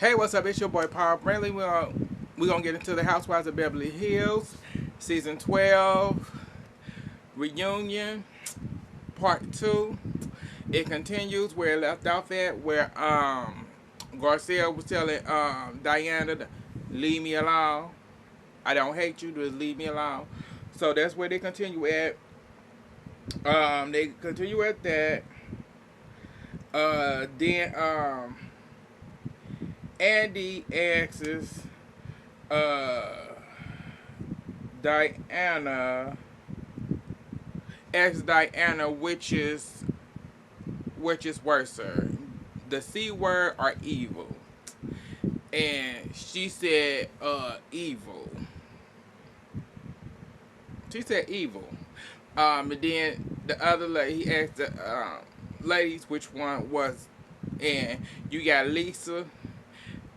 Hey, what's up? It's your boy Paul Brindley. We're gonna get into the Housewives of Beverly Hills, season 12 reunion, part 2. It continues where it left off at, where Garcia was telling Diana to leave me alone. I don't hate you, just leave me alone. So that's where they continue at. They continue at that. Then Andy asks uh Diana asks Diana which is worse, the C word or evil, and she said evil. She said evil. And then the other lady, he asked the ladies which one was, and you got Lisa,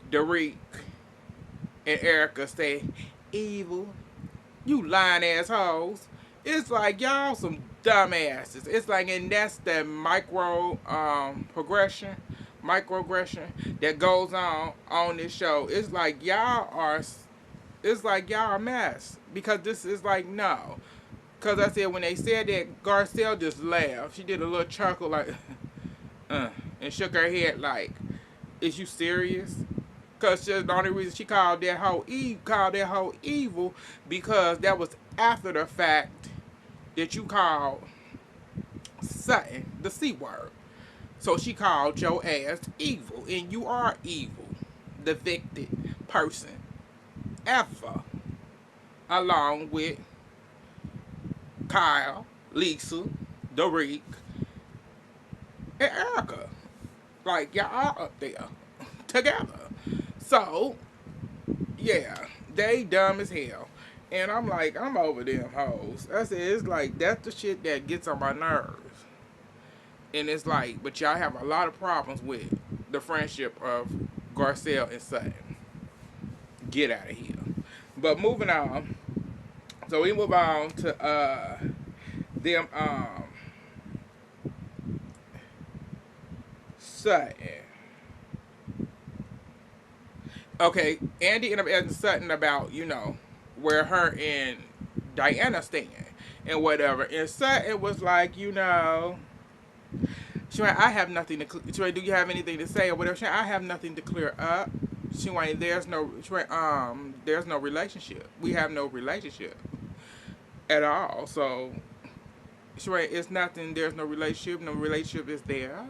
Derek, and Erica say evil. You lying assholes. It's like y'all some dumbasses. It's like, and that's the microaggression that goes on this show. It's like y'all a mess because this is like no. Cause I said when they said that, Garcelle just laughed. She did a little chuckle like, and shook her head like, "Is you serious?" Cause the only reason she called that whole evil because that was after the fact that you called Sutton the C word. So she called your ass evil, and you are evil, the victim person ever, along with Kyle, Lisa, Derek, and Erica. Like y'all up there together. So yeah, they dumb as hell. And I'm like, I'm over them hoes. I said, it's like, that's the shit that gets on my nerves. And it's like, but y'all have a lot of problems with the friendship of Garcelle and Sutton. Get out of here. But moving on. So we move on to them Sutton. Okay, Andy ended up asking Sutton about, where her and Diana stand and whatever. And Sutton was like, she went, I have nothing to, she went, do you have anything to say or whatever? She went, I have nothing to clear up. She went, there's no relationship. We have no relationship at all. So, she went, it's nothing, there's no relationship is there.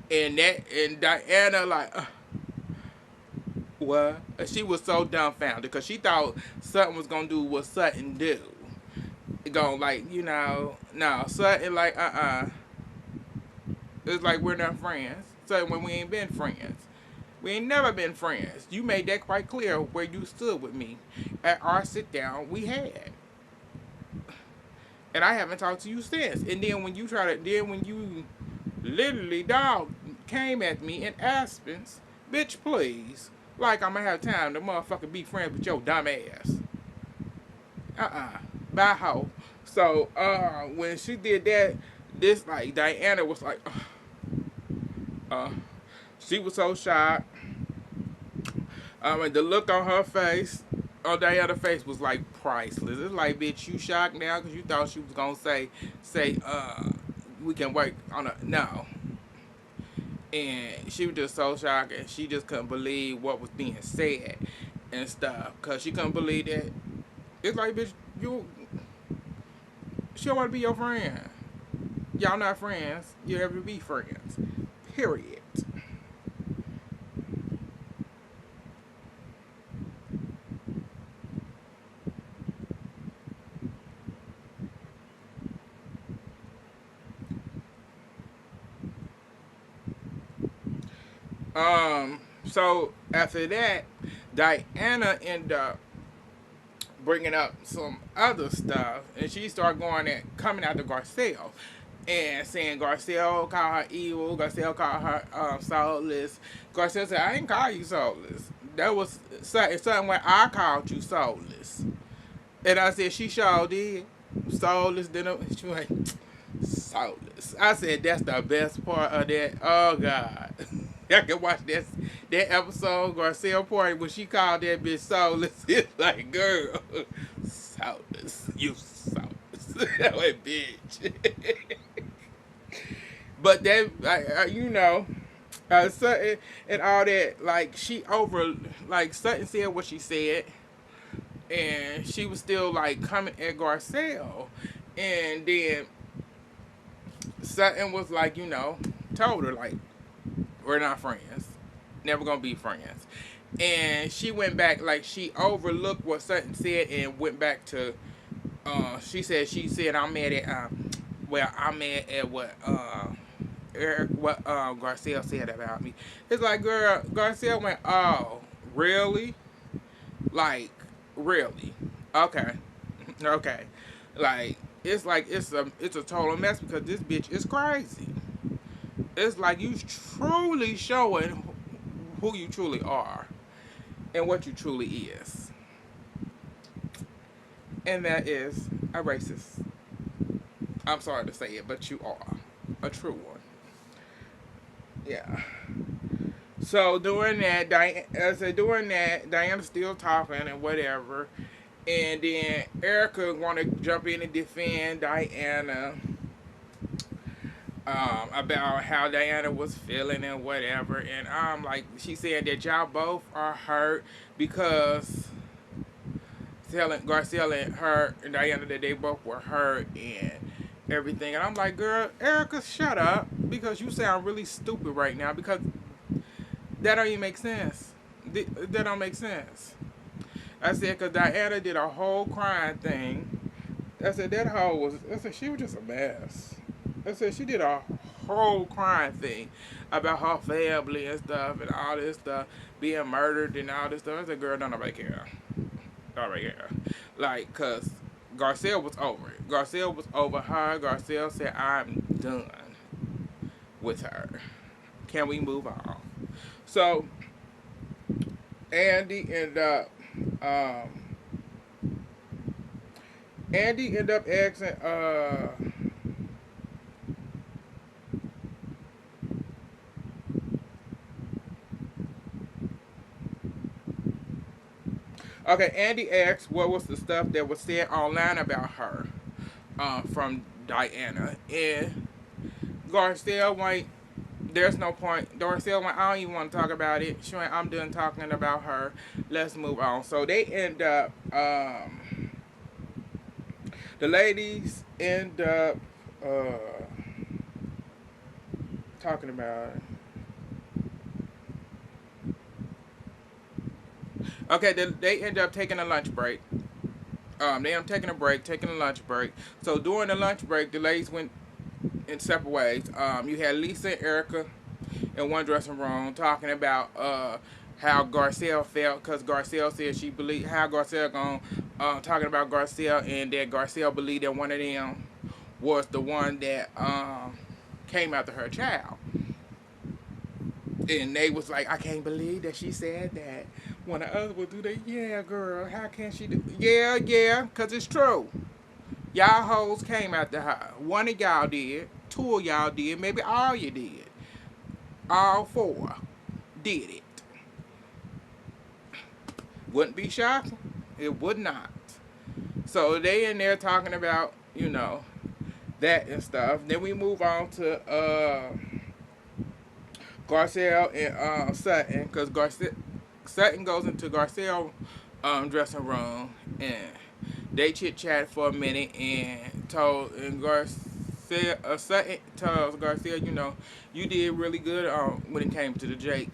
And Diana like, what? She was so dumbfounded because she thought Sutton was gonna do what Sutton do. Going like, no, Sutton like, It's like we're not friends. Sutton when we ain't been friends. We ain't never been friends. You made that quite clear where you stood with me at our sit down we had. And I haven't talked to you since. And then when you literally, dog, came at me in Aspens, bitch, please. Like I'm gonna have time to motherfucker be friends with your dumb ass. Bye hoe. So, when she did that, this, like, Diana was like, uh, she was so shocked. And the look on her face, on Diana's face was like priceless. It's like, bitch, you shocked now because you thought she was gonna say, we can work on no. And she was just so shocked, and she just couldn't believe what was being said and stuff, cause she couldn't believe that. It's like, bitch, she don't want to be your friend. Y'all not friends. You ever be friends. Period. So after that, Diana ended up bringing up some other stuff, and she started coming after Garcelle and saying Garcelle called her evil. Garcelle called her soulless. Garcelle said, I ain't call you soulless. That was something when I called you soulless. And I said, she sure did. Soulless, she went, soulless. I said, that's the best part of that. Oh, God. I can watch that episode, Garcelle Party, when she called that bitch soulless. It's like, girl, soulless. You soulless. That bitch. But that, Sutton and all that, like, like, Sutton said what she said, and she was still, like, coming at Garcelle. And then Sutton was like, told her, like, we're not friends. Never gonna be friends. And she went back, like, she overlooked what Sutton said and went back to, she said, I'm mad at, I'm mad at what Garcelle said about me. It's like, girl, Garcelle went, oh, really? Like, really? Okay. Okay. Like, it's a total mess because this bitch is crazy. It's like you truly showing who you truly are and what you truly is. And that is a racist. I'm sorry to say it, but you are a true one. Yeah. So doing that, Diana's still talking and whatever. And then Erica want to jump in and defend Diana about how Diana was feeling and whatever. And like, she said that y'all both are hurt because telling Garcelle and her and Diana that they both were hurt and everything. And I'm like, girl, Erica, shut up, because you sound really stupid right now, because that don't even make sense. That don't make sense. I said, because Diana did a whole crying thing. I said, she was just a mess. I said, she did a whole crying thing about her family and stuff and all this stuff, being murdered and all this stuff. I said, girl, don't nobody care. Nobody care. Like, because Garcelle was over it. Garcelle was over her. Garcelle said, I'm done with her. Can we move on? So, Andy ended up um, Andy ended up asking, okay, Andy asked what was the stuff that was said online about her, from Diana. And Garcelle went, there's no point. Garcelle went, I don't even want to talk about it. She went, I'm done talking about her. Let's move on. So they end up, the ladies end up talking about it. Okay, they end up taking a lunch break. They end up taking a break, taking a lunch break. So during the lunch break, the ladies went in separate ways. You had Lisa and Erica in one dressing room talking about how Garcelle felt, because Garcelle said she believed, how Garcelle gone, talking about Garcelle, and that Garcelle believed that one of them was the one that came after her child. And they was like, I can't believe that she said that. One of the others would do that. Yeah, girl, how can she do? Yeah, yeah, because it's true. Y'all hoes came after her. One of y'all did. Two of y'all did. Maybe all you did. All four did it. Wouldn't be shocking. It would not. So they in there talking about, that and stuff. Then we move on to Garcelle and Sutton, because Sutton goes into Garcelle dressing room, and they chit chat for a minute, and Sutton tells Garcelle, you did really good when it came to the Jake,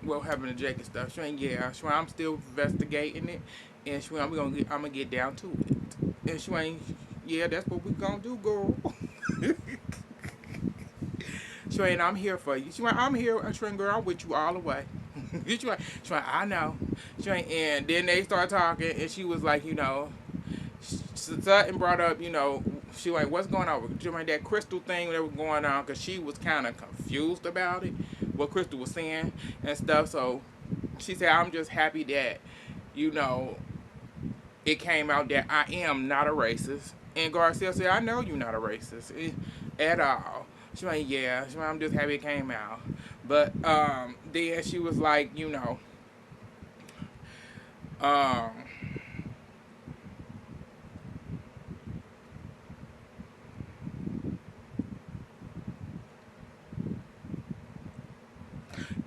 what happened to Jake and stuff. She went, yeah. She went, I'm still investigating it, and she went, I'm gonna get down to it. And she went, yeah, that's what we gonna do, girl. She went, I'm here for you. She went, I'm here, girl, I'm with you all the way. She went, I know. She went, and then they started talking, and she was like, Sutton brought up, she went, what's going on? She went, that Crystal thing that was going on, because she was kind of confused about it, what Crystal was saying and stuff. So she said, I'm just happy that, it came out that I am not a racist. And Garcelle said, I know you're not a racist at all. She went, yeah. She went, I'm just happy it came out. But then she was like, um,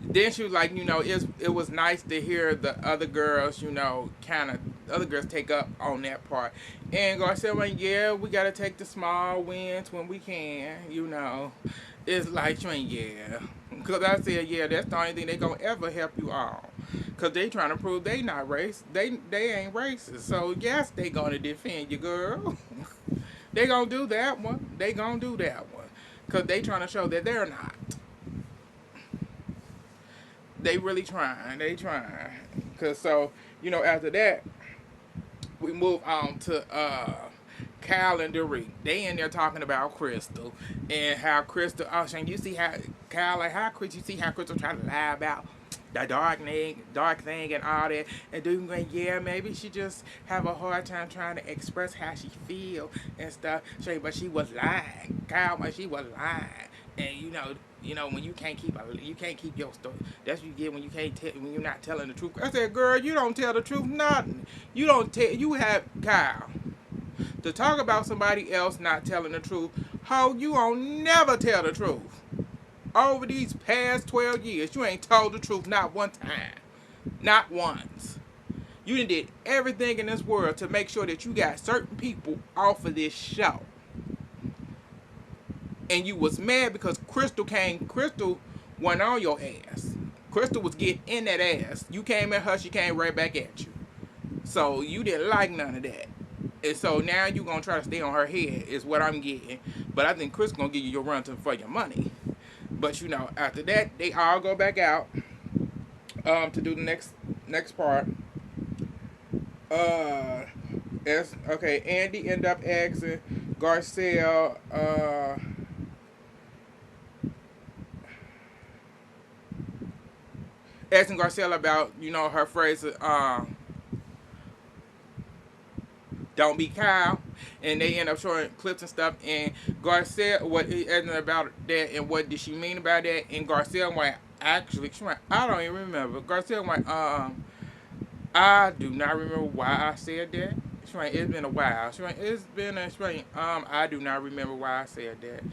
then she was like, it was nice to hear the other girls, kind of other girls take up on that part. And Garcia went, yeah, we gotta take the small wins when we can, It's like, she went, yeah, because I said, yeah, that's the only thing they gonna ever help you on, cause they trying to prove they not race, they ain't racist. So yes, they gonna defend you, girl. They gonna do that one. They gonna do that one, cause they trying to show that they're not. They really trying. They trying. Cause so after that we move on to Cal and Derek. They in there talking about Crystal and how Crystal. Oh, Shane, you see how Cal like how Crystal. You see how Crystal trying to lie about the dark thing, and all that. And dude going, yeah, maybe she just have a hard time trying to express how she feel and stuff. Shane, but she was lying. Cal, but she was lying. And when you can't keep your story. That's what you get when you can't tell when you're not telling the truth. I said, girl, you don't tell the truth, nothing. You don't tell. You have Kyle to talk about somebody else not telling the truth. How you won't never tell the truth. Over these past 12 years, you ain't told the truth not one time, not once. You done did everything in this world to make sure that you got certain people off of this show. And you was mad because Crystal went on your ass. Crystal was getting in that ass. You came at her, she came right back at you. So you didn't like none of that. And so now you gonna try to stay on her head is what I'm getting. But I think Chris gonna give you your run for your money. But after that, they all go back out to do the next part. Okay, Andy end up asking Garcelle, about her phrase, don't be Kyle, and they end up showing clips and stuff. And Garcelle, what he asking about that, and what did she mean about that? And Garcelle went, actually, she went, I don't even remember. Garcelle went, I do not remember why I said that. She went, it's been a while. She went, it's been a strange. I do not remember why I said that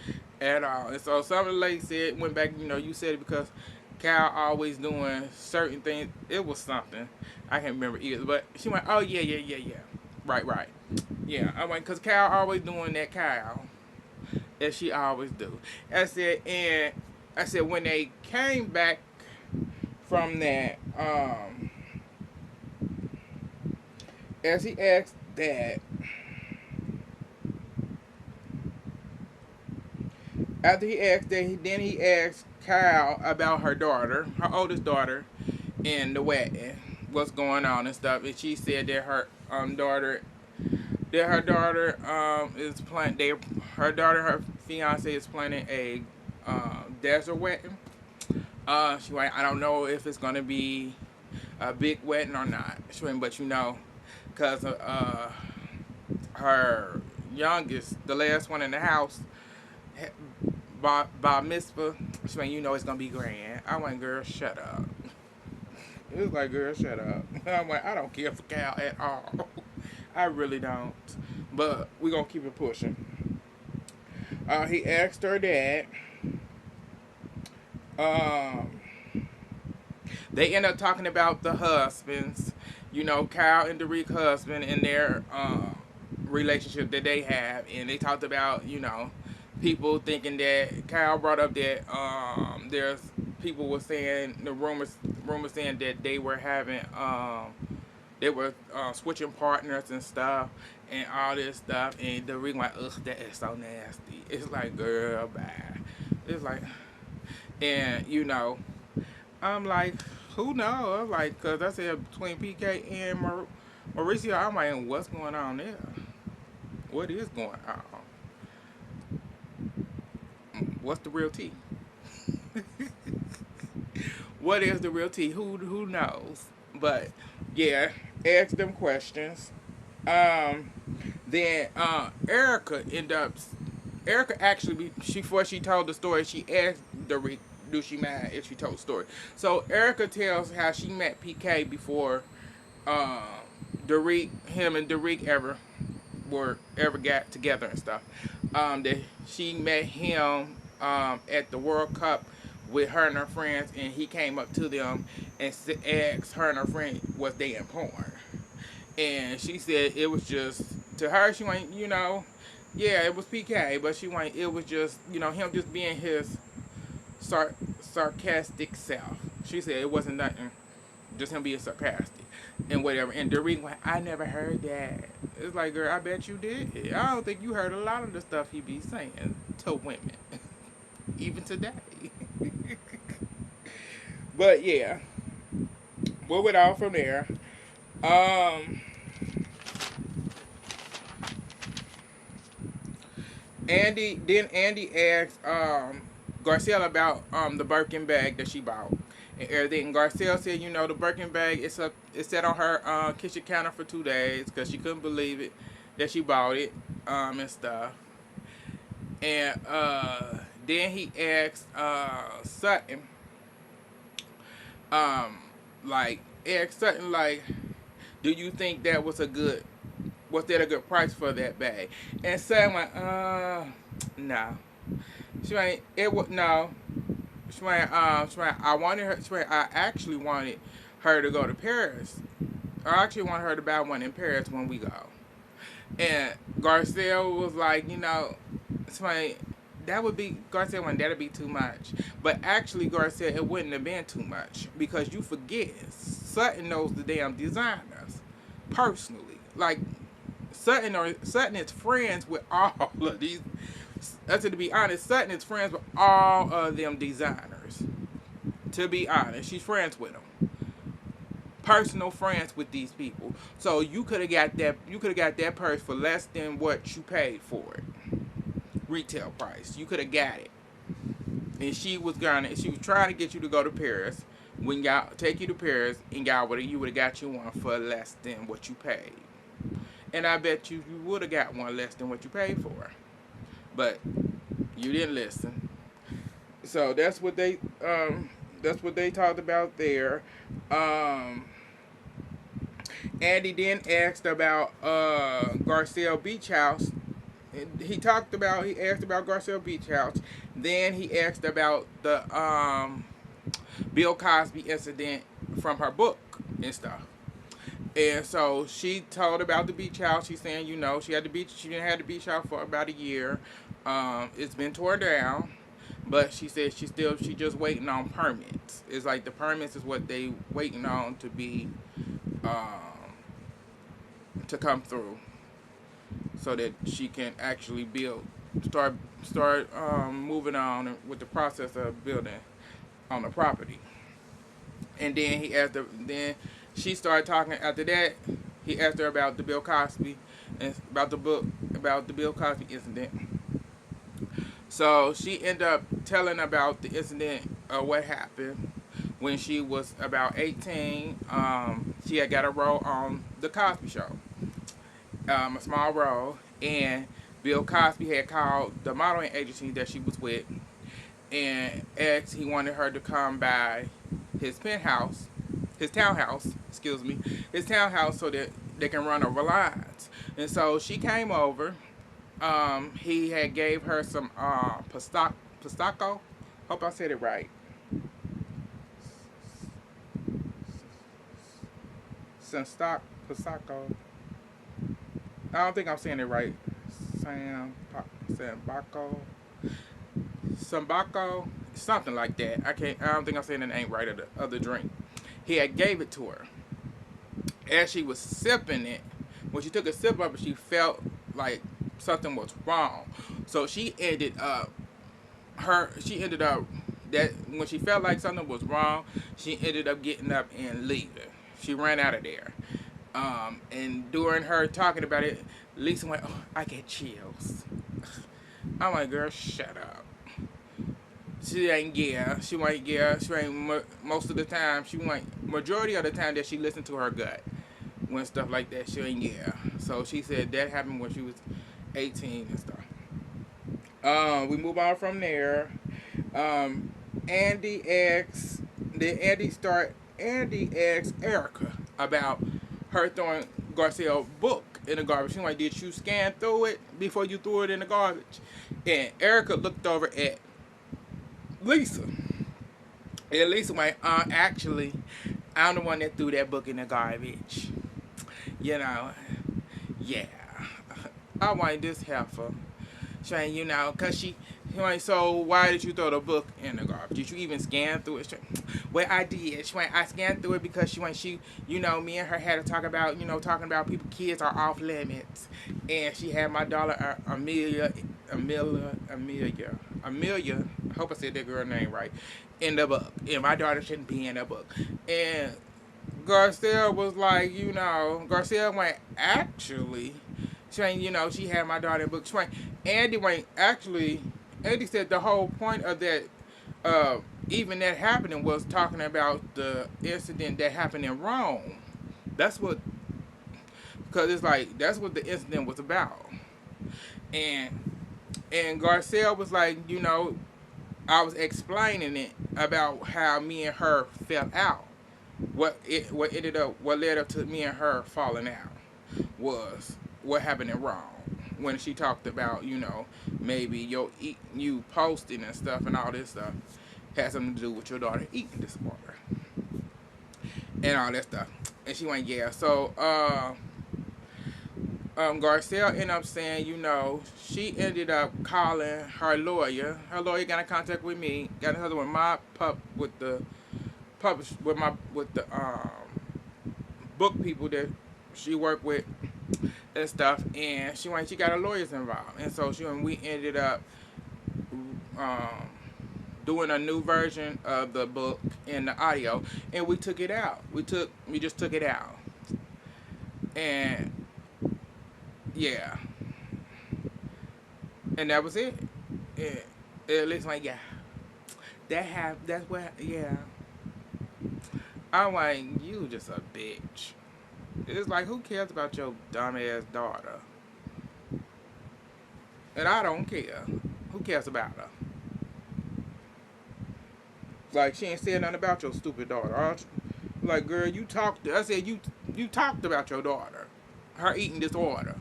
at all. And so some of the ladies said, went back, you said it because Kyle always doing certain things. It was something. I can't remember either. But she went, oh, yeah, yeah, yeah, yeah. Right. Yeah, I went, because Kyle always doing that Kyle. As she always do. I said, when they came back from that, as he asked that, after he asked that, then he asked Kyle about her daughter, her oldest daughter, and the wedding, what's going on and stuff. And she said that her daughter is planning. Her fiance is planning a desert wedding. She went, I don't know if it's gonna be a big wedding or not. She went, but because her youngest, the last one in the house, by mitzvah, she went, it's gonna be grand. I went, girl, shut up. It was like, girl, shut up. I'm like, I don't care for Cal at all. I really don't. But we're gonna keep it pushing. He asked her that. They end up talking about the husbands, Kyle and Derek's husband and their relationship that they have, and they talked about, people thinking that Kyle brought up that there's people were saying the rumors saying that they were having switching partners and stuff and all this stuff, and Derek like, ugh, that is so nasty. It's like, girl, bye. It's like, and I'm like, who knows? I'm like, cause I said between PK and Mauricio, I'm like, what's going on there? What is going on? What's the real tea? What is the real tea? Who knows? But yeah, ask them questions. Then Erica actually before she told the story, she asked do she mind if she told the story? So Erica tells how she met PK before um, him and Derek ever got together and stuff. That she met him at the World Cup with her and her friends, and he came up to them and asked her and her friend was they in porn, and she said it was just to her she went yeah it was PK, but she went it was just him just being his sarcastic self. She said it wasn't nothing, just him being sarcastic and whatever. And Doreen went, I never heard that. It's like, girl, I bet you did. I don't think you heard a lot of the stuff he be saying to women, even today. But yeah, we'll it all from there. Um, Andy asked Garcelle about the Birkin bag that she bought and everything. Garcelle said, the Birkin bag it's sat on her kitchen counter for 2 days because she couldn't believe it that she bought it and stuff. And then he asked Sutton, um, like, do you think that was that a good price for that bag? And Sutton went, no. She went, it was no. I wanted her. I actually wanted her to go to Paris. I actually wanted her to buy one in Paris when we go. And Garcelle was like, she that would be Garcelle went that'd be too much. But actually, Garcelle, it wouldn't have been too much because you forget Sutton knows the damn designers personally. Like Sutton is friends with all of these. To be honest, Sutton is friends with all of them designers. To be honest, she's friends with them. Personal friends with these people. So you could have got that. You could have got that purse for less than what you paid for it. Retail price. You could have got it. And she was trying to get you to go to Paris. When y'all take you to Paris, and you would have got you one for less than what you paid. And I bet you would have got one less than what you paid for. But you didn't listen. So that's what they talked about there. Andy then asked about Garcelle Beach House. He asked about Garcelle Beach House. Then he asked about the Bill Cosby incident from her book and stuff. And so she told about the beach house. She's saying, she didn't have the beach house for about a year. It's been torn down, but she said she just waiting on permits. It's like the permits is what they waiting on to be to come through, so that she can actually start moving on with the process of building on the property. And then then she started talking after that. He asked her about the Bill Cosby and about the Bill Cosby incident. So she ended up telling about the incident of what happened when she was about 18. She had got a role on the Cosby Show, a small role, and Bill Cosby had called the modeling agency that she was with and asked he wanted her to come by his townhouse, so that they can run over lines. And so she came over. He had gave her some pistachio. Hope I said it right. Some stock pistachio. I don't think I'm saying it right. Sambaco, something like that. I don't think I'm saying the name right of the drink. He had gave it to her. As she was sipping it, when she took a sip of it, she felt like something was wrong. So she ended up that when she felt like something was wrong, she ended up getting up and leaving. She ran out of there. And during her talking about it, Lisa went, "Oh, I get chills." I'm like, "Girl, shut up." She ain't most of the time. Majority of the time that she listened to her gut when stuff like that. She ain't So she said that happened when she was 18 and stuff. We move on from there. Andy asks, then Andy asks Erica about her throwing Garcia's book in the garbage. She's like, did you scan through it before you threw it in the garbage? And Erica looked over at Lisa. And Lisa went, actually, I'm the one that threw that book in the garbage. You know, yeah. I want this heifer. Saying, cause she like, so why did you throw the book in the garbage? Did you even scan through it? Well, I did. She went, I scanned through it because me and her had to talk about, talking about people, kids are off limits, and she had my daughter Amelia. I hope I said that girl name right, in the book, and my daughter shouldn't be in the book, and Garcelle was like, Garcelle went, actually, she had my daughter in book. Andy said the whole point of that, even that happening was talking about the incident that happened in Rome. That's what, because it's like, that's what the incident was about. And, Garcelle was like, I was explaining it about how me and her fell out. What led up to me and her falling out was what happened in Rome when she talked about maybe you posting and stuff and all this stuff had something to do with your daughter eating disorder and all that stuff. And she went, yeah. So Garcelle ended up saying, she ended up calling her lawyer. Her lawyer got in contact with me, got in contact with my with the book people that she worked with and stuff, and she got her lawyers involved, and so we ended up um, doing a new version of the book and the audio, and we took it out. We just took it out, and yeah, and that was it. At least like, yeah, that's what, yeah. I'm like, you just a bitch. It's like, who cares about your dumb ass daughter? And I don't care. Who cares about her? Like, she ain't said nothing about your stupid daughter. Like, girl, I said, you talked about your daughter. Her eating disorder.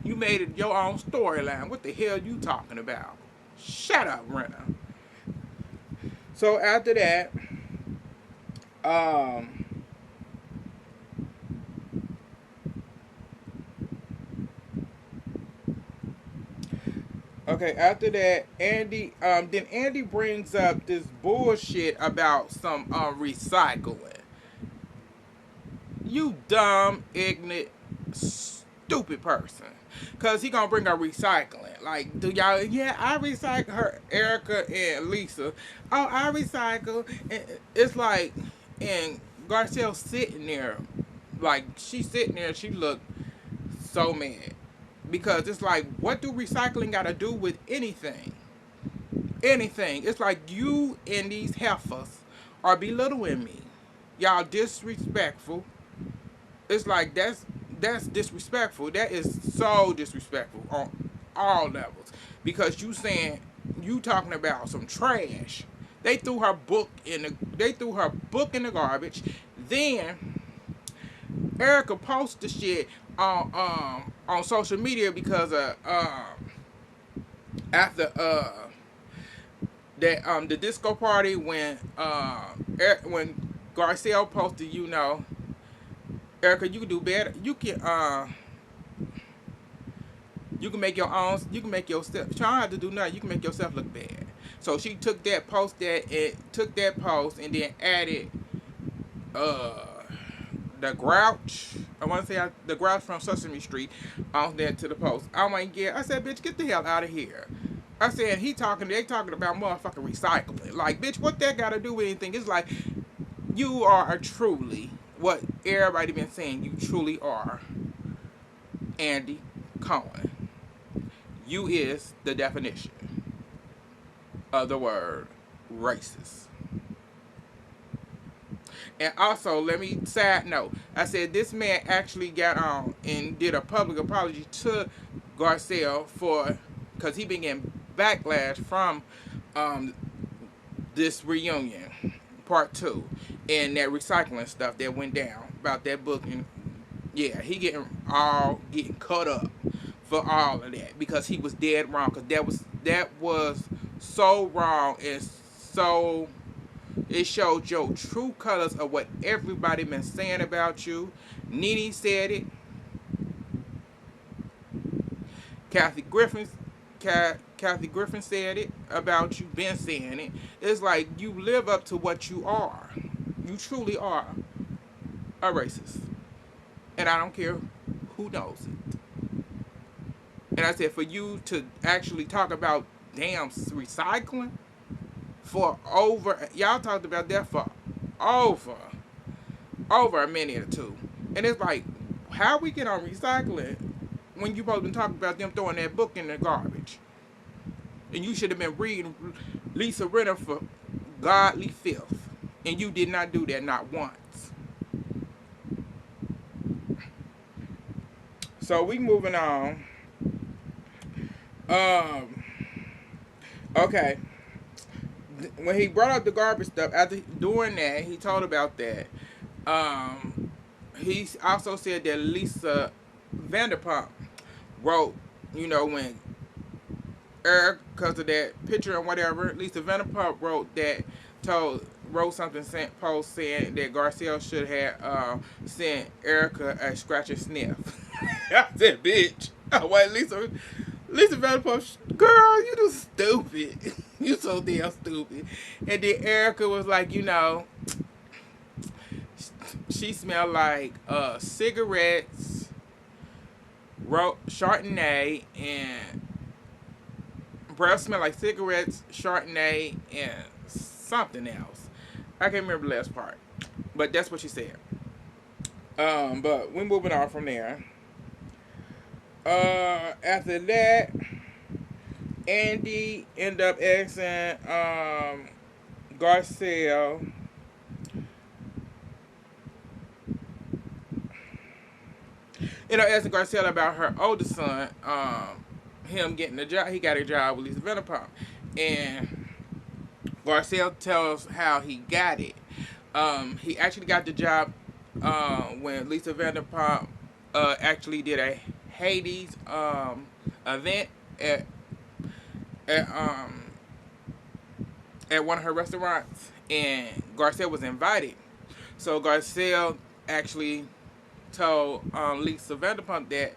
You made it your own storyline. What the hell you talking about? Shut up, Renna. So after that, okay, after that, then Andy brings up this bullshit about some recycling. You dumb, ignorant, stupid person. Cause he gonna bring up recycling. Like, do y'all? Yeah, I recycle her, Erica and Lisa. Oh, I recycle. And it's like, and Garcelle's sitting there, like she's sitting there. She looked so mad because it's like, what do recycling got to do with anything? Anything. It's like you and these heifers are belittling me. Y'all disrespectful. It's like that's disrespectful. That is so disrespectful on all levels. Because you talking about some trash. They threw her book in the garbage. Then Erica posted shit on social media because of after that the disco party when Garcelle posted, Erica, you can do better. You can make your own. You can make yourself. You don't have to do nothing. You can make yourself look bad. So she took that post and then added the Grouch. I want to say the Grouch from Sesame Street on there to the post. I'm like, yeah. I said, bitch, get the hell out of here. I said, they talking about motherfucking recycling. Like, bitch, what that got to do with anything? It's like, you are truly what everybody been saying. You truly are Andy Cohen. You is the definition of the word racist. And also, let me side note. I said this man actually got on and did a public apology to Garcelle because he been getting backlash from um this reunion part two and that recycling stuff that went down about that book. And yeah, he getting cut up for all of that because he was dead wrong, because that was so wrong, and so it showed your true colors of what everybody been saying about you. Nene said it. Kathy Griffin, Kathy Griffin said it about you. Been saying it. It's like you live up to what you are. You truly are a racist, and I don't care who knows it. And I said, for you to actually talk about damn recycling for over, y'all talked about that for over over a minute or two. And it's like, how we get on recycling when you supposed to be talking about them throwing that book in the garbage? And you should have been reading Lisa Rinna for godly filth. And you did not do that, not once. So we moving on. Um, okay. When he brought up the garbage stuff, after doing that, he told about that. Um, he also said that Lisa Vanderpump wrote, when Eric, because of that picture and whatever, Lisa Vanderpump wrote something, sent post saying that Garcelle should have sent Erica a scratch and sniff. I said, bitch. Oh, wait, Lisa Vanderpump, girl, you just stupid. You so damn stupid. And then Erica was like, she smelled like cigarettes, Chardonnay, and breath smelled like cigarettes, Chardonnay, and something else. I can't remember the last part, but that's what she said. But we're moving on from there. After that, Andy ended up asking Garcelle asking Garcelle about her oldest son, him getting a job. He got a job with Lisa Vanderpump, and Garcelle tells how he got it. He actually got the job when Lisa Vanderpump actually did a Hades event at at um at one of her restaurants, and Garcelle was invited. So Garcelle actually told Lisa Vanderpump that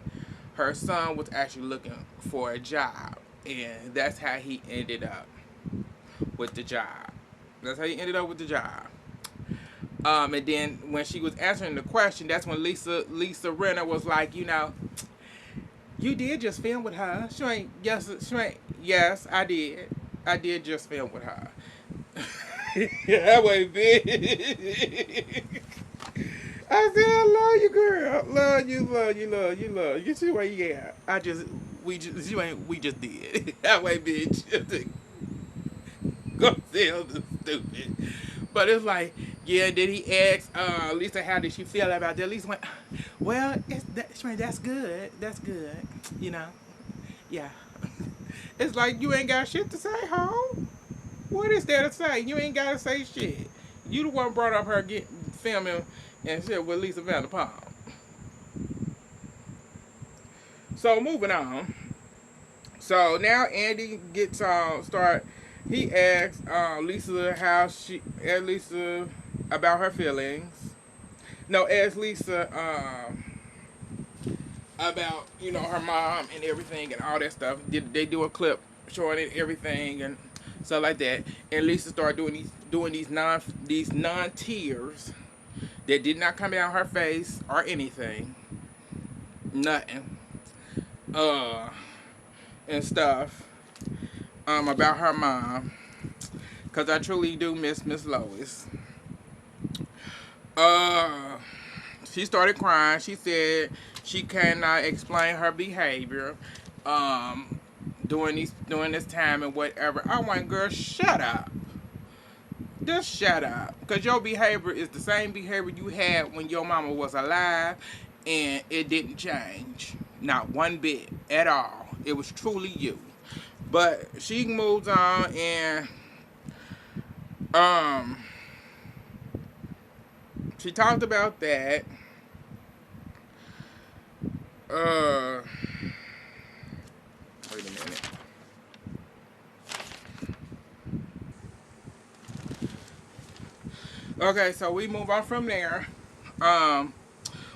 her son was actually looking for a job, and that's how he ended up with the job. That's how he ended up with the job. And then when she was answering the question, that's when Lisa Rinna was like, you did just film with her. Yes, I did. I did just film with her. That way, bitch. I said, I love you, girl. Love you, love you, love you, love you. You see where you at? We just did. That way, bitch. Go sell the stupid. But it's like, yeah, did he ask Lisa how did she feel about that? Lisa went, well, that's good. That's good. Yeah. It's like, you ain't got shit to say, ho. What is there to say? You ain't got to say shit. You the one brought up her filming and shit with Lisa Vanderpump. So moving on. So now Andy gets he asks Lisa about her feelings. No, asks Lisa about her mom and everything and all that stuff. They do a clip showing it everything and stuff like that. And Lisa started doing these non tears that did not come down her face or anything, nothing, and stuff about her mom, cause I truly do miss Miss Lois. Uh, she started crying. She said she cannot explain her behavior during this time and whatever. I want, girl, shut up. Just shut up. Because your behavior is the same behavior you had when your mama was alive, and it didn't change. Not one bit at all. It was truly you. But she moves on and um she talked about that. Uh Wait a minute. Okay, so we move on from there. Um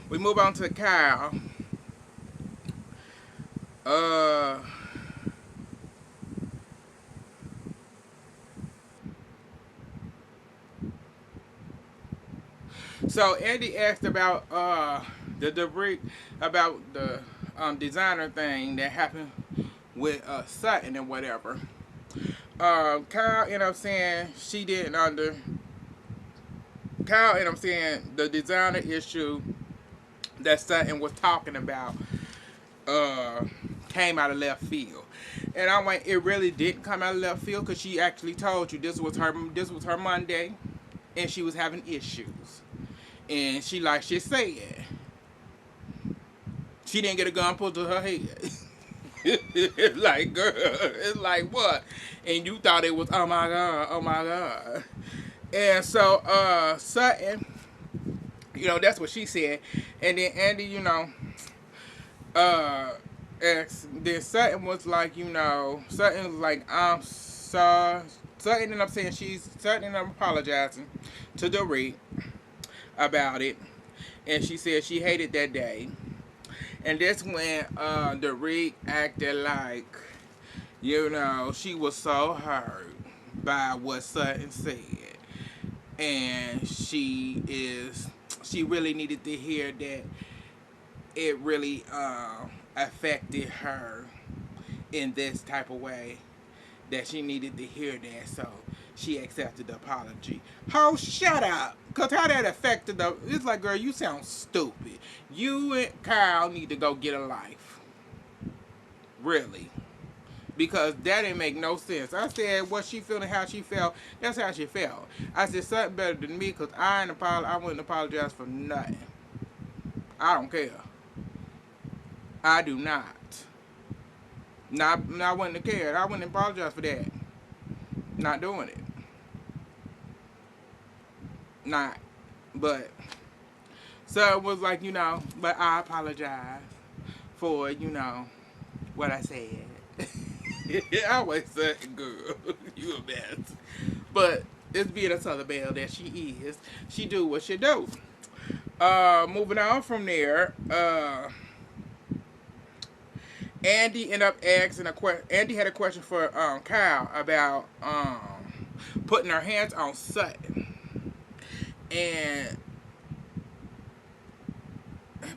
we move on to Kyle. Uh so Andy asked about the debris, about the designer thing that happened with Sutton and whatever. Kyle ended up saying she didn't under. Kyle ended up saying the designer issue that Sutton was talking about uh, came out of left field, and I went, it really didn't come out of left field because she actually told you this was her Monday, and she was having issues, and she said she didn't get a gun pulled to her head. It's like, girl, it's like what? And you thought it was, oh my god, oh my god. And so Sutton, that's what she said. And then Andy, uh then Sutton was like, Sutton was like, I'm sorry. Sutton ended up saying Sutton ended up apologizing to Dorit about it. And she said she hated that day. And that's when Dorit acted like, she was so hurt by what Sutton said. And she really needed to hear that it really affected her in this type of way, that she needed to hear that, so she accepted the apology. Oh, shut up! Cause how that affected it's like, girl, you sound stupid. You and Kyle need to go get a life, really, because that didn't make no sense. I said what she feeling, how she felt. That's how she felt. I said something better than me, cause I wouldn't apologize for nothing. I don't care. I do not. I wouldn't have cared. I wouldn't apologize for that. Not doing it. Not. But so it was like, but I apologize for, what I said. I always say, girl, you a mess. But it's being a Southern belle that she is. She do what she do. Moving on from there, Andy ended up asking a question. Andy had a question for Kyle about putting her hands on Sutton, and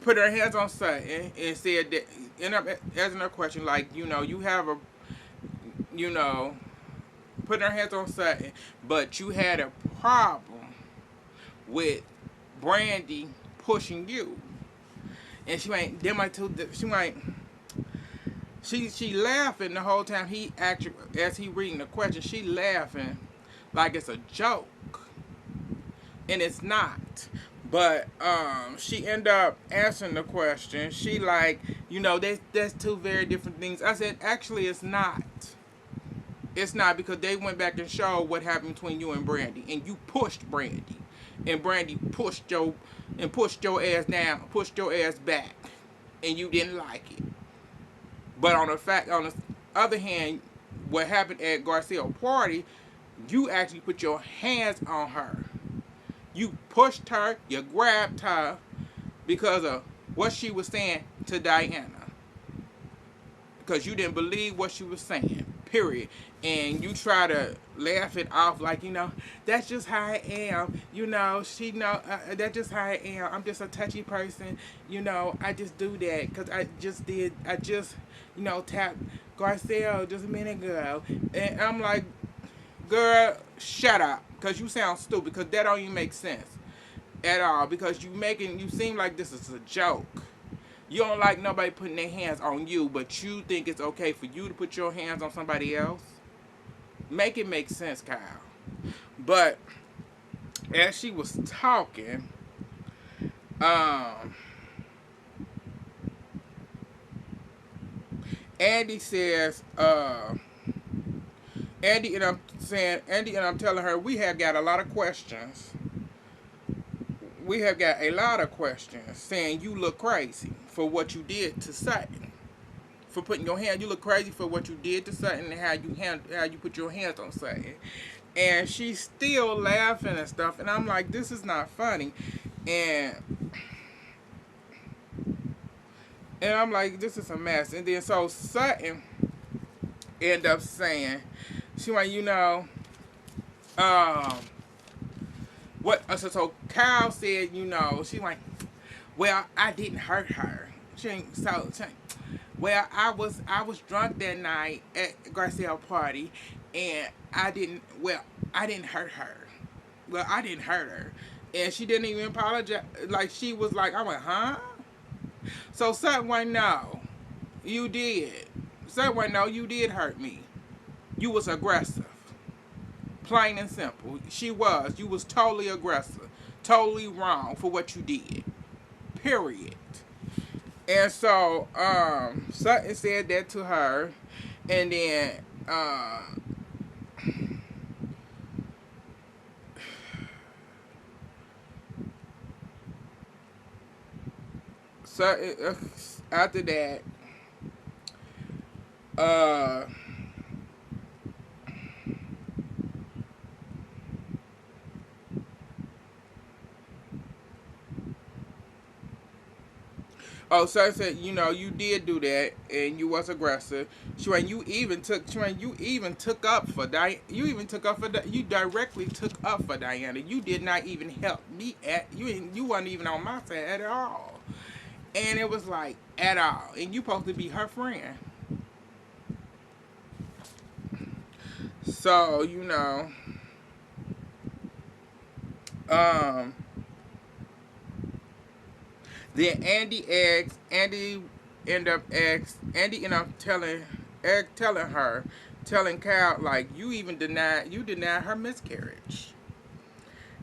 put her hands on Sutton and said that, ended up asking her question like, you have a, you know putting her hands on Sutton, but you had a problem with Brandy pushing you, and she went. Then my two. She went. She laughing the whole time he actually, as he reading the question, she laughing like it's a joke, and it's not. But she ended up answering the question. She like, that's two very different things. I said, actually, it's not. It's not, because they went back and showed what happened between you and Brandy, and you pushed Brandy, and Brandy pushed your ass down, pushed your ass back, and you didn't like it. But on the other hand, what happened at Garcia's party, you actually put your hands on her. You pushed her, you grabbed her because of what she was saying to Diana. Because you didn't believe what she was saying, period. And you try to laugh it off like, that's just how I am. That's just how I am. I'm just a touchy person. I just do that because I just tapped Garcelle just a minute ago. And I'm like, girl, shut up. Because you sound stupid. Because that don't even make sense at all. Because you seem like this is a joke. You don't like nobody putting their hands on you, but you think it's okay for you to put your hands on somebody else? Make it make sense, Kyle. But as she was talking, Andy says, Andy and I'm telling her we have got a lot of questions. We have got a lot of questions saying you look crazy for what you did to Sutton. For putting your hand, you look crazy for what you did to Sutton and how you put your hands on Sutton. And she's still laughing and stuff, and I'm like, this is not funny. And and I'm like, this is a mess. And then so Sutton end up saying, she went, um, so Kyle said, she went, well, I didn't hurt her. Well, I was drunk that night at Garcelle party, and I didn't hurt her. Well, I didn't hurt her, and she didn't even apologize. Like she was like, I went, huh? So Sutton went, no, you did. Sutton went, no, you did hurt me. You was aggressive, plain and simple. She was. You was totally aggressive, totally wrong for what you did. Period. And so Sutton said that to her, and then Sutton after that uh oh, Sutton said, you did do that, and you was aggressive. You even took up for you directly took up for Diana. You did not even help me you wasn't even on my side at all. And it was like, at all. And you supposed to be her friend. So, um, then Andy ended up telling Cal, like, you denied her miscarriage.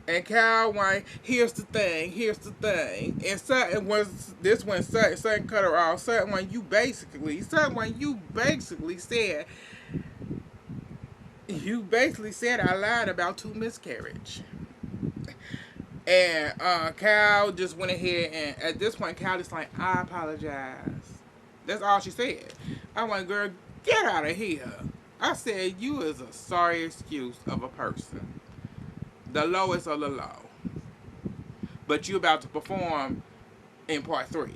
And Cal went, here's the thing. And Sutton was, this when Sutton cut her off. Sutton when you basically said I lied about two miscarriage. And Cal just went ahead, and at this point, Cal just like, I apologize. That's all she said. I went, girl, get out of here. I said, you is a sorry excuse of a person. The lowest of the low. But you about to perform in part 3.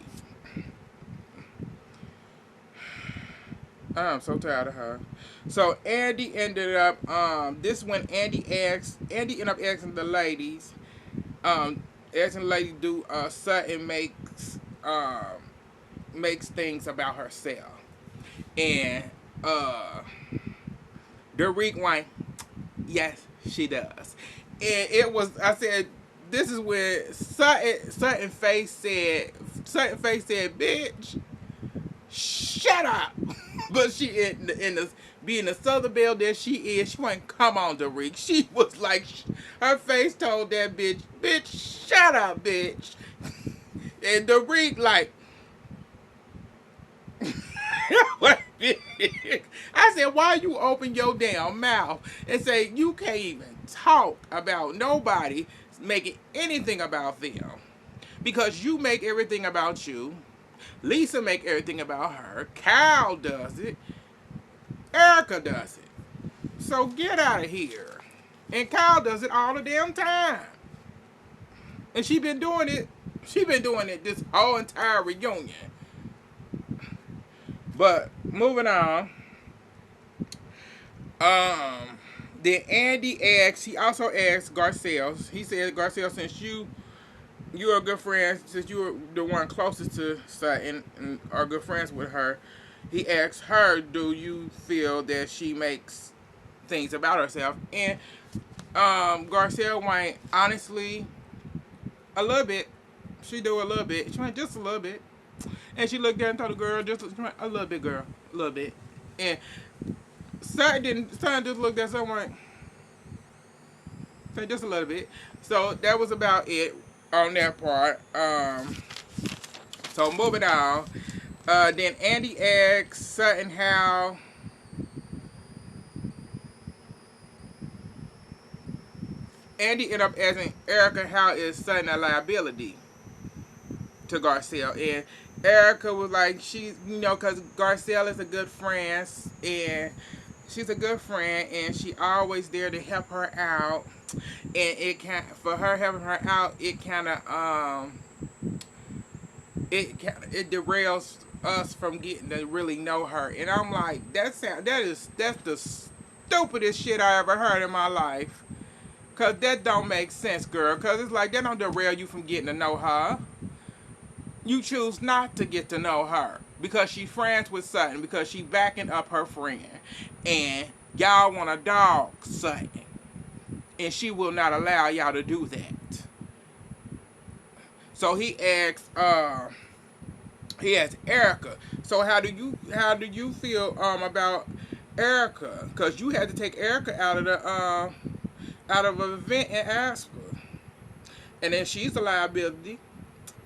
I'm so tired of her. So Andy ended up, this when Andy ended up asking the ladies, asking the lady do, Sutton makes things about herself. And, Derek went, yes, she does. And it was, I said, this is when Sutton face said, bitch, shut up. But she in the being the Southern Belle that she is, she went, come on, Derek. She was like, her face told that bitch, shut up, bitch. And Derek like, I said, why you open your damn mouth and say you can't even talk about nobody making anything about them? Because you make everything about you. Lisa make everything about her. Cal does it. Erica does it. So get out of here. And Kyle does it all the damn time. And she been doing it. This whole entire reunion. But moving on. Then Andy asked. He also asked Garcelle. He said, Garcelle, since you're a good friend, since you're the one closest to Sutton and are good friends with her, he asked her, do you feel that she makes things about herself? And Garcelle went, honestly, a little bit. She do a little bit. She went, just a little bit. And she looked at and told the girl, just a little bit, girl. A little bit. And Sutton just looked at someone, said just a little bit. So that was about it on that part. So moving on. Then Andy asked Sutton how Andy ended up asking Erica how is Sutton a liability to Garcelle, and Erica was like, she's, because Garcelle is a good friend, and she's a good friend, and she always there to help her out, and it can for her helping her out, it derails us from getting to really know her, and I'm like, that's the stupidest shit I ever heard in my life, cause that don't make sense, girl, cause it's like that don't derail you from getting to know her. You choose not to get to know her because she's friends with Sutton, because she backing up her friend, and y'all want to dog Sutton, and she will not allow y'all to do that. So he asked Erica. So how do you feel about Erica? Because you had to take Erica out of an event and ask her, and then she's a liability.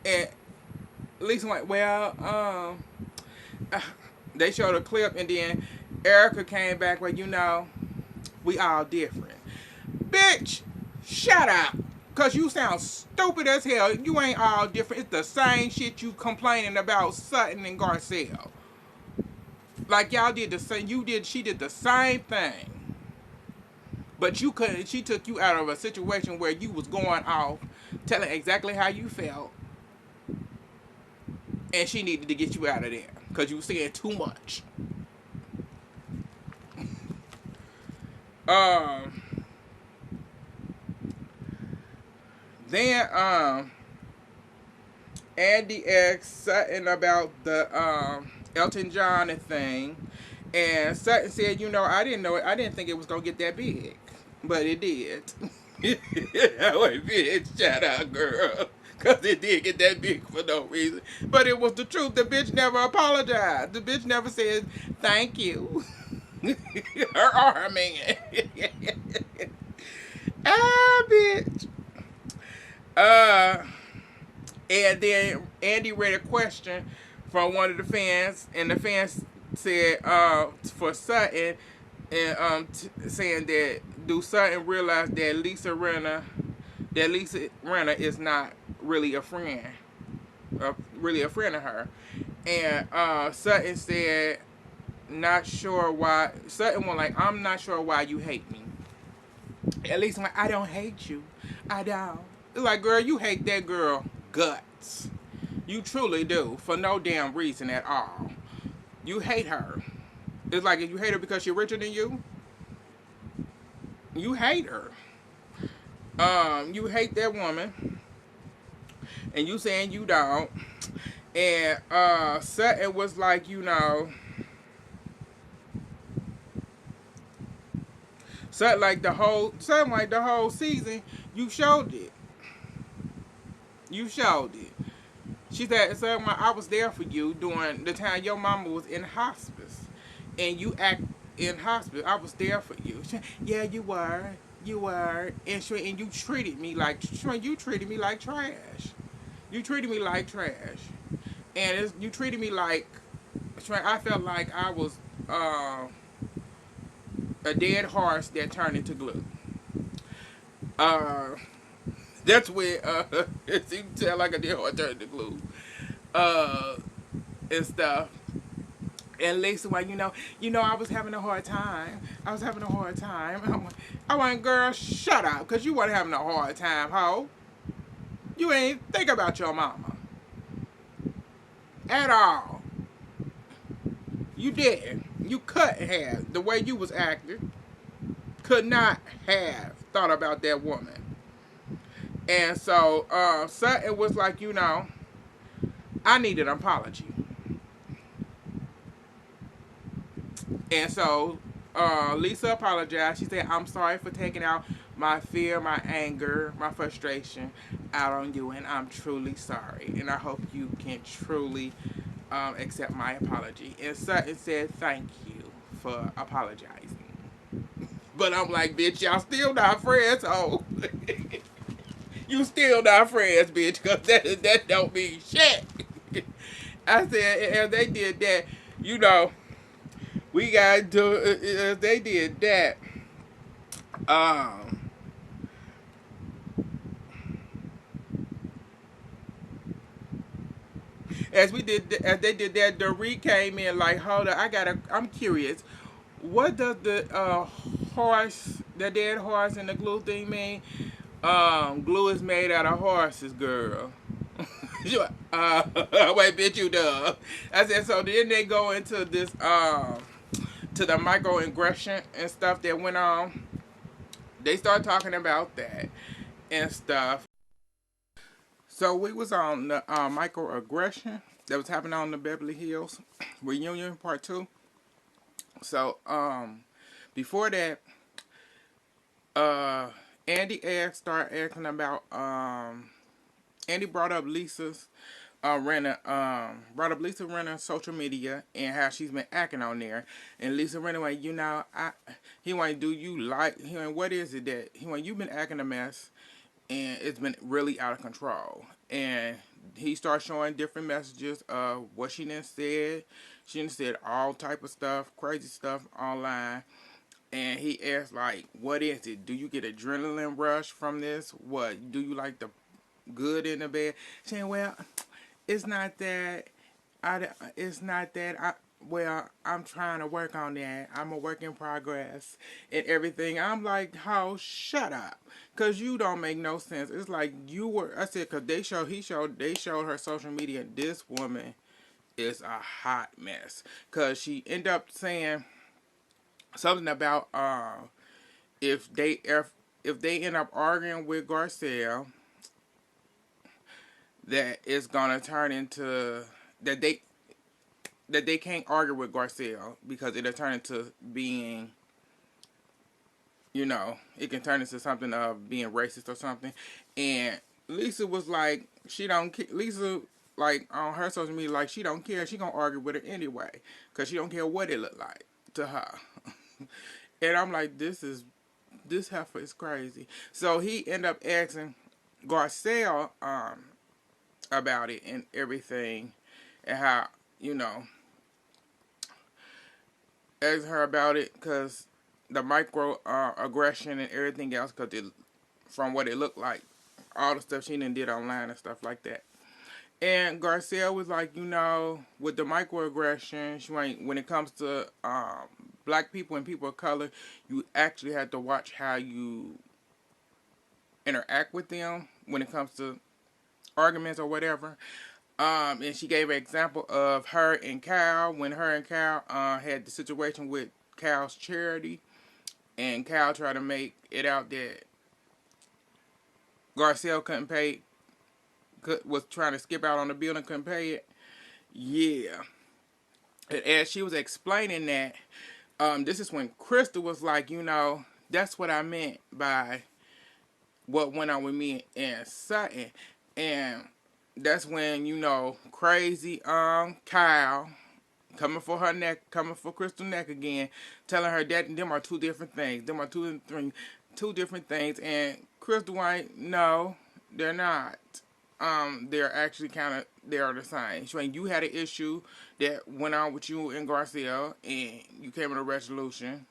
And Lisa went, well, they showed a clip, and then Erica came back, well, we all different. Bitch, shut up. Cause you sound stupid as hell. You ain't all different. It's the same shit you complaining about Sutton and Garcelle. Like y'all did the same. She did the same thing. But you couldn't. She took you out of a situation where you was going off, telling exactly how you felt, and she needed to get you out of there because you were saying too much. Um. Then Andy asked Sutton about the Elton John thing, and Sutton said, I didn't know it. I didn't think it was gonna get that big, but it did. Wait, bitch, shut up, girl. Cause it did get that big for no reason. But it was the truth. The bitch never apologized. The bitch never said thank you. Her or her man. Bitch. Uh And then Andy read a question from one of the fans, and the fans said for Sutton, and saying that do Sutton realize that Lisa Renner is not really a friend, really a friend of her, and Sutton said not sure why. Sutton was like, I'm not sure why you hate me. At least like, I don't hate you. I don't. It's like, girl, you hate that girl guts. You truly do, for no damn reason at all. You hate her. It's like if you hate her because she's richer than you, you hate her. You hate that woman, and you saying you don't. And Sutton was like, Sutton like the whole season, you showed it. You showed it. She said, "Sir, I was there for you during the time your mama was in hospice, and you act in hospice. I was there for you." She, yeah, you were, and you treated me like trash. You treated me like trash, and you treated me like I felt like I was a dead horse that turned into glue. Uh, that's when you can tell like a dead horse turned into glue. Uh, and stuff. And Lisa, well, I was having a hard time. I was having a hard time. I went, girl, shut up, because you weren't having a hard time, ho. You ain't think about your mama. At all. You didn't. You couldn't have. The way you was acting, could not have thought about that woman. And so, Sutton was like, I need an apology. And so Lisa apologized. She said, I'm sorry for taking out my fear, my anger, my frustration out on you, and I'm truly sorry. And I hope you can truly accept my apology. And Sutton said, thank you for apologizing. But I'm like, bitch, y'all still not friends, oh. You still not friends, bitch, because that don't mean shit. I said, if they did that, we got to, if they did that, um, as they did that, Dorit came in like, hold up, I'm curious. What does the horse, the dead horse and the glue thing mean? Glue is made out of horses, girl. Wait, bitch, you dumb. I said, so then they go into this, to the microaggression and stuff that went on. They start talking about that and stuff. So we was on the microaggression that was happening on the Beverly Hills reunion part two. So before that, uh Andy started asking about Andy brought up Lisa's brought up Lisa Rinna's social media and how she's been acting on there. And Lisa Rinna went, he went, do you like, he went, what is it that, he went, you've been acting a mess and it's been really out of control. And he started showing different messages of what she done said. She done said all type of stuff, crazy stuff online. And he asked, like, what is it? Do you get adrenaline rush from this? What? Do you like the good and the bad? Saying, well, it's not that. It's not that. Well, I'm trying to work on that. I'm a work in progress and everything. I'm like, how? Shut up, cause you don't make no sense. It's like you were. I said, cause they showed her social media. This woman is a hot mess, cause she ended up saying something about if they end up arguing with Garcelle, that it's gonna turn into that they can't argue with Garcelle because it'll turn into being, it can turn into something of being racist or something. And Lisa was like, she don't Lisa, like, on her social media, like, she don't care. She gonna argue with her anyway because she don't care what it look like to her. And I'm like, this heifer is crazy. So he ended up asking Garcelle about it and everything, and how, you know asked her about it because the micro aggression and everything else, because from what it looked like, all the stuff she done did online and stuff like that. And Garcelle was like, with the microaggression, when it comes to black people and people of color, you actually have to watch how you interact with them when it comes to arguments or whatever. And she gave an example of her and Kyle, when her and Kyle had the situation with Kyle's charity, and Kyle tried to make it out that Garcelle couldn't pay, was trying to skip out on the bill and couldn't pay it. Yeah. And as she was explaining that, this is when Crystal was like, that's what I meant by what went on with me and Sutton. And that's when, crazy Kyle coming for her neck, coming for Crystal neck again, telling her that them are two different things. Them are two different things. And Crystal ain't, no, they're not. They're actually they are the same. So when you had an issue that went on with you and Garcelle, and you came to a resolution,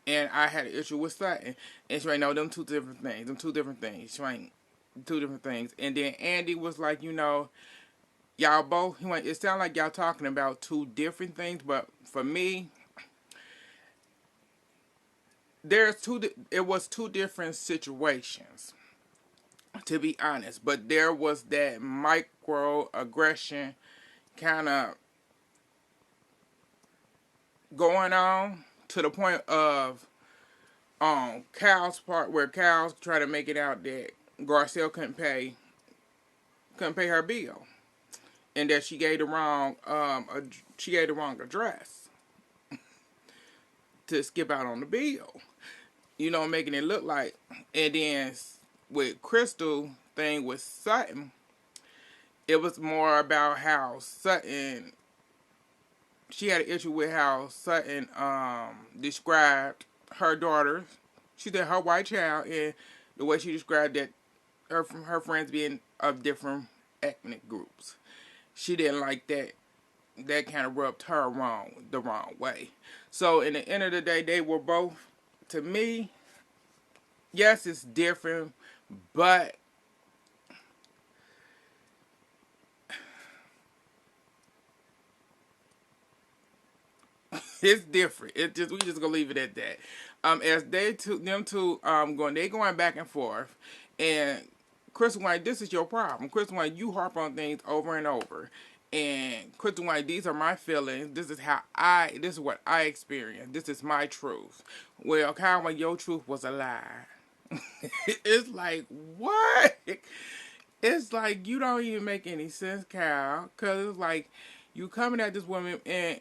and I had an issue with Sutton, and she ain't, no, them two different things. Them two different things. She ain't two different things. And then Andy was like, y'all both, it sounded like y'all talking about two different things, but for me, it was two different situations, to be honest. But there was that microaggression kind of going on to the point of Cal's part, where Cal's trying to make it out that Garcelle couldn't pay her bill, and that she gave the wrong address to skip out on the bill. Making it look like. And then with Crystal thing with Sutton, it was more about how Sutton, she had an issue with how Sutton described her daughter. She said her white child, and the way she described that her friends being of different ethnic groups. She didn't like that. That kind of rubbed her the wrong way. So in the end of the day, they were both, to me, yes, it's different, but It's different. It just we just gonna leave it at that. As them two going back and forth, and Crystal White, this is your problem. Crystal White, you harp on things over and over. And Crystal White, these are my feelings. This is what I experienced. This is my truth. Well, Kyle White, your truth was a lie. It's like, what? It's like, you don't even make any sense, Kyle. Because it's like, you coming at this woman, and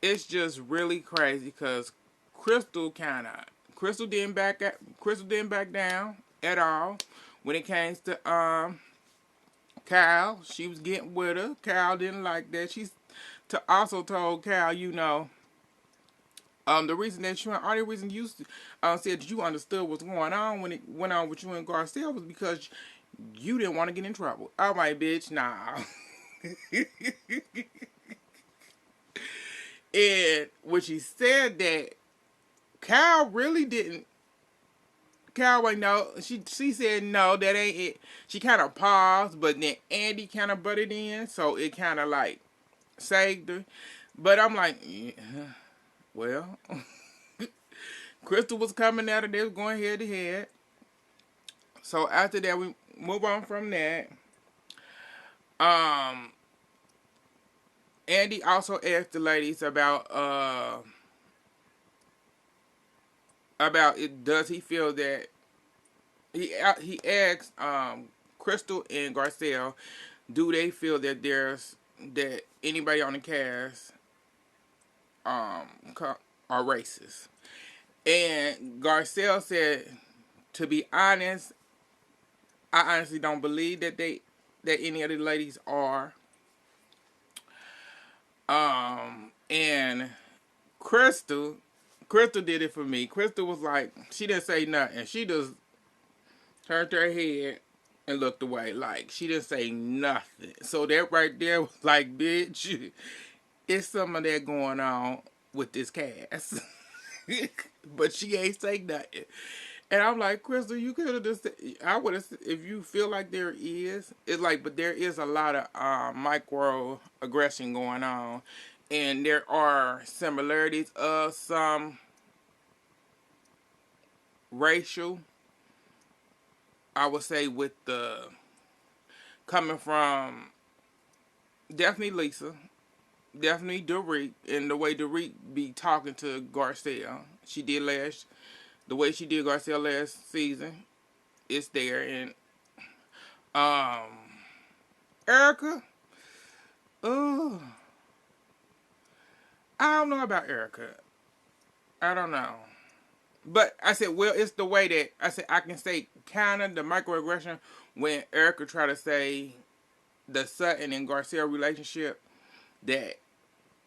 it's just really crazy because Crystal didn't back down at all when it came to Kyle. She was getting with her. Kyle didn't like that. Also told Kyle, the reason that only reason you said that you understood what's going on when it went on with you and Garcelle was because you didn't want to get in trouble. I'm like, bitch, nah. And when she said that, Kyle really didn't. Kyle, wait, no. She said no, that ain't it. She kind of paused, but then Andy kind of butted in, so it kind of like saved her. But I'm like, yeah, well, Crystal was coming at her. They was going head to head. So after that, we move on from that. Andy also asked the ladies about it. Does he feel that he asked Crystal and Garcelle, do they feel that that anybody on the cast are racist? And Garcelle said, to be honest, I honestly don't believe that any of the ladies are. And Crystal did it for me. Crystal was like, she didn't say nothing. She just turned her head and looked away. Like, she didn't say nothing. So that right there was like, bitch, it's some of that going on with this cast. But she ain't say nothing. And I'm like, Crystal, you could have just, I would have, if you feel like there is, it's like, but there is a lot of microaggression going on. And there are similarities of some racial, I would say, with coming from definitely Lisa, definitely Dorit, and the way Dorit be talking to Garcelle. The way she did Garcelle last season, it's there. And Erica, oh, I don't know about Erica. I don't know. But I said, well, it's the way that I can say kind of the microaggression when Erica tried to say the Sutton and Garcelle relationship, that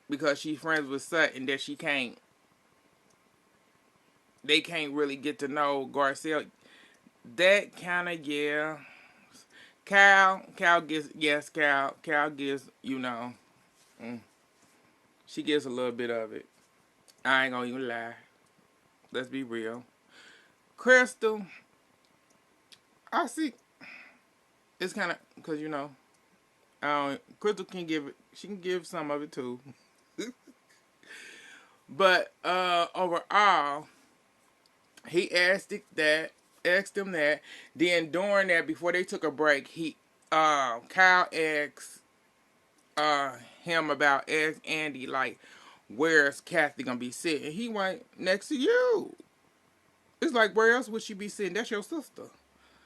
because she's friends with Sutton, that they can't really get to know Garcelle. That kind of, yeah. Cal gives, yes, Cal gives, she gives a little bit of it. I ain't gonna even lie. Let's be real. Crystal, I see. It's kind of because Crystal can give it. She can give some of it too. But overall, he asked him that. Then during that, before they took a break, Kyle asked him asked Andy, like, where's Kathy gonna be sitting? He went, next to you. It's like, where else would she be sitting? That's your sister.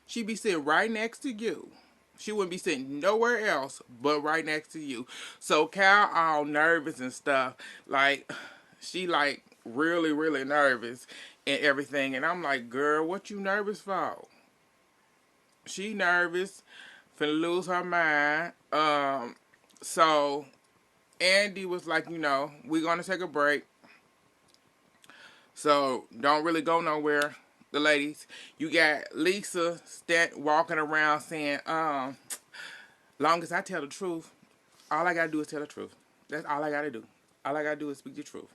She'd be sitting right next to you. She wouldn't be sitting nowhere else but right next to you. So Cal all nervous and stuff. Like, she like really, really nervous and everything. And I'm like, girl, what you nervous for? She nervous, finna lose her mind. So Andy was like, we're gonna take a break. So don't really go nowhere, the ladies. You got Lisa walking around saying, long as I tell the truth, all I gotta do is tell the truth. That's all I gotta do. All I gotta do is speak the truth.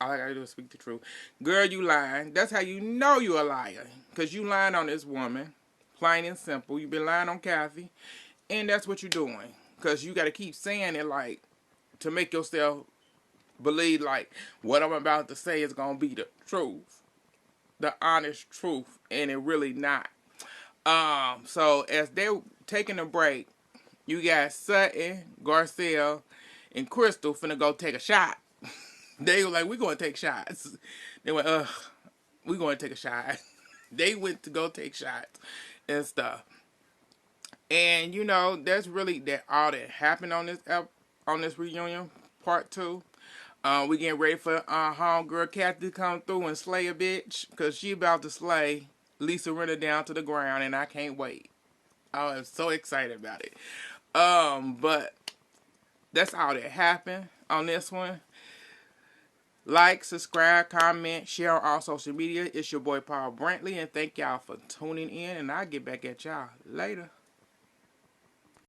All I gotta do is speak the truth. Girl, you lying. That's how you know you a liar. Because you lying on this woman. Plain and simple. You've been lying on Kathy. And that's what you're doing. Because you gotta keep saying it like to make yourself believe like what I'm about to say is gonna be the truth, the honest truth, and it really not. So as they're taking a break, you got Sutton, Garcelle, and Crystal finna go take a shot. They were like, we gonna take shots. They went, we gonna take a shot. They went to go take shots and stuff. And you know, that's really that all that happened on this reunion part two. We getting ready for homegirl Kathy to come through and slay a bitch, cause she about to slay Lisa Rinna down to the ground, and I can't wait. I am so excited about it. But that's all that happened on this one. Like, subscribe, comment, share on all social media. It's your boy Paul Brantley, and thank y'all for tuning in. And I'll get back at y'all later.